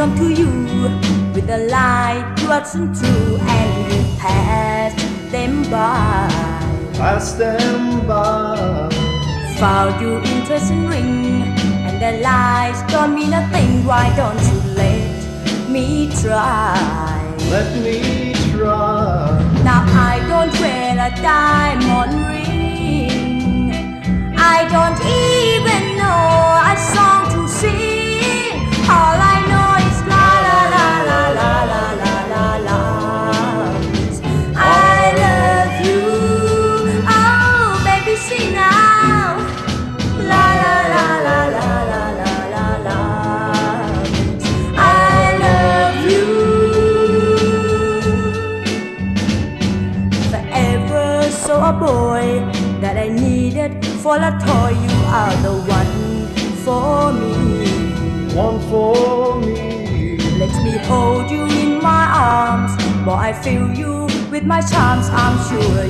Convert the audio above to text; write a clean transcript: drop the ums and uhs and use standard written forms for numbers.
come to you with a lie wasn't true and you passed them by. Pass them by. Found you interesting ring and the lies don't mean nothing. Why don't you let me try? Let me try. Now I don't wear a diamond ring. I don't even know a song to sing. All I know is la la la la la la la la la. I love you. Oh, baby, sing now. La la la la la la la la la. I love you. Forever so a boy that I needed for a toy. You are the one for me. One for me. Let me hold you in my arms. Boy, I feel you with my charms. I'm sure